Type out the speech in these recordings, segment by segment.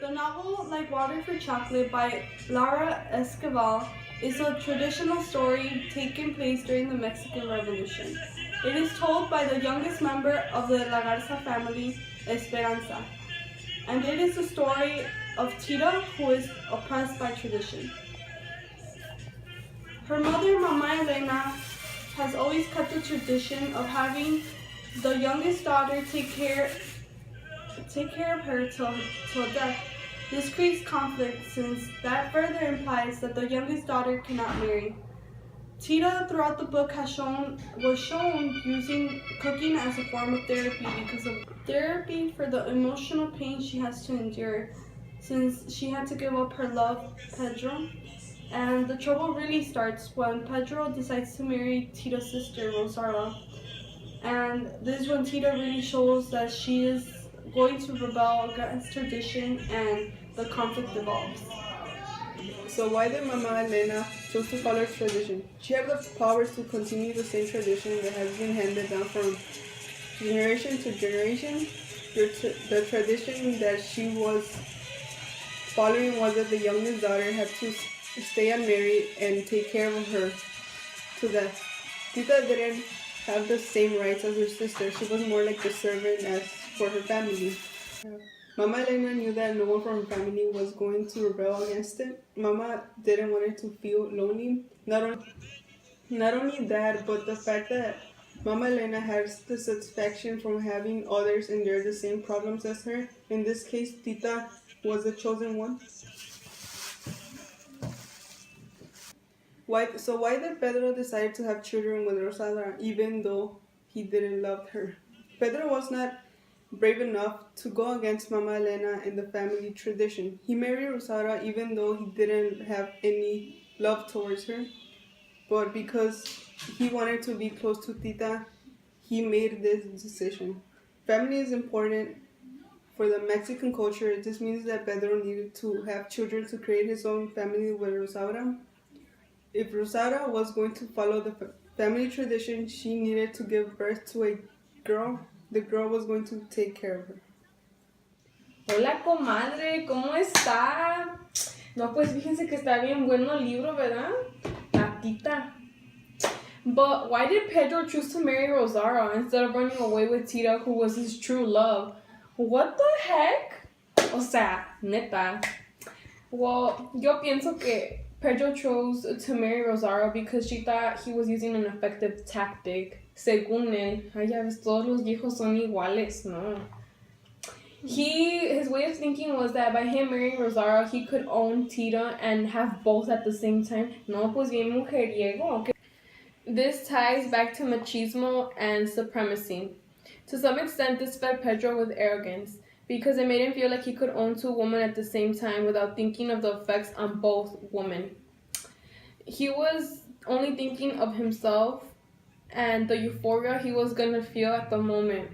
The novel Like Water for Chocolate by Laura Esquivel is a traditional story taking place during the Mexican Revolution. It is told by the youngest member of the La Garza family, Esperanza, and it is the story of Tita, who is oppressed by tradition. Her mother, Mama Elena, has always kept the tradition of having the youngest daughter take care of her till death. This creates conflict since that further implies that the youngest daughter cannot marry. Tita throughout the book was shown using cooking as a form of therapy because of therapy for the emotional pain she has to endure since she had to give up her love, Pedro. And the trouble really starts when Pedro decides to marry Tita's sister, Rosaura. And this is when Tita really shows that she is going to rebel against tradition and the conflict evolves. So why did Mama Elena choose to follow tradition? She had the power to continue the same tradition that has been handed down from generation to generation. The tradition that she was following was that the youngest daughter had to stay unmarried and take care of her to death. Tita didn't have the same rights as her sister. She was more like the servant as for her family. Mama Elena knew that no one from her family was going to rebel against it. Mama didn't want her to feel lonely. Not only that, but the fact that Mama Elena has the satisfaction from having others endure the same problems as her. In this case, Tita was the chosen one. Why did Pedro decide to have children with Rosaura even though he didn't love her? Pedro was not brave enough to go against Mama Elena in the family tradition. He married Rosaura even though he didn't have any love towards her. But because he wanted to be close to Tita, he made this decision. Family is important for the Mexican culture. This means that Pedro needed to have children to create his own family with Rosaura. If Rosaura was going to follow the family tradition, she needed to give birth to a girl. The girl was going to take care of her. Hola, comadre, ¿cómo está? No, pues fíjense que está bien bueno el libro, ¿verdad? La Tita. But why did Pedro choose to marry Rosaura instead of running away with Tita, who was his true love? What the heck? O sea, neta. Well, yo pienso que Pedro chose to marry Rosaura because she thought he was using an effective tactic. Según él, ay, ya ves, todos los viejos son iguales, no. His way of thinking was that by him marrying Rosaura, he could own Tita and have both at the same time. No, pues bien mujeriego. Okay. This ties back to machismo and supremacy. To some extent, this fed Pedro with arrogance because it made him feel like he could own two women at the same time without thinking of the effects on both women. He was only thinking of himself and the euphoria he was gonna feel at the moment.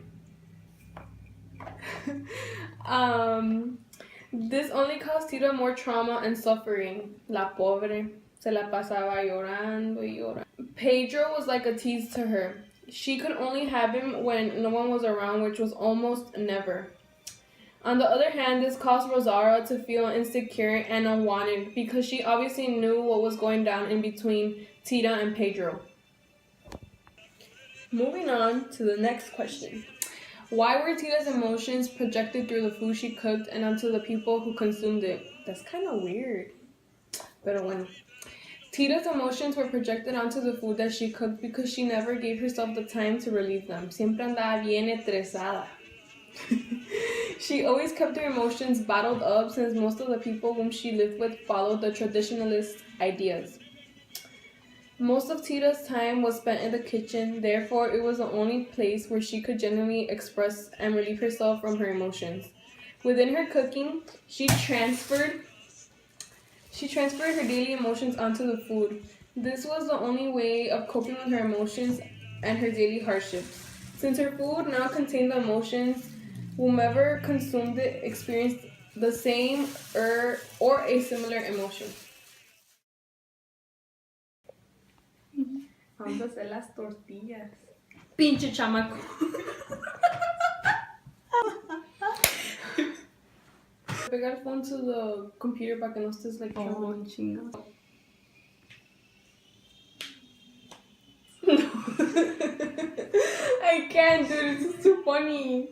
This only caused Tita more trauma and suffering. La pobre se la pasaba llorando y llorando. Pedro was like a tease to her. She could only have him when no one was around, which was almost never. On the other hand, this caused Rosaura to feel insecure and unwanted because she obviously knew what was going down in between Tita and Pedro. Moving on to the next question. Why were Tita's emotions projected through the food she cooked and onto the people who consumed it? That's kind of weird. Pero bueno. Tita's emotions were projected onto the food that she cooked because she never gave herself the time to relieve them. Siempre andaba bien estresada. She always kept her emotions bottled up since most of the people whom she lived with followed the traditionalist ideas. Most of Tita's time was spent in the kitchen, therefore it was the only place where she could genuinely express and relieve herself from her emotions. Within her cooking, she transferred her daily emotions onto the food. This was the only way of coping with her emotions and her daily hardships. Since her food now contained the emotions, whomever consumed it experienced the same or a similar emotion. Vamos a hacer las tortillas. Pinche chamaco. pega el phone to the computer para que no estés like Oh, trembling. chinga. I can't, dude. It's too funny.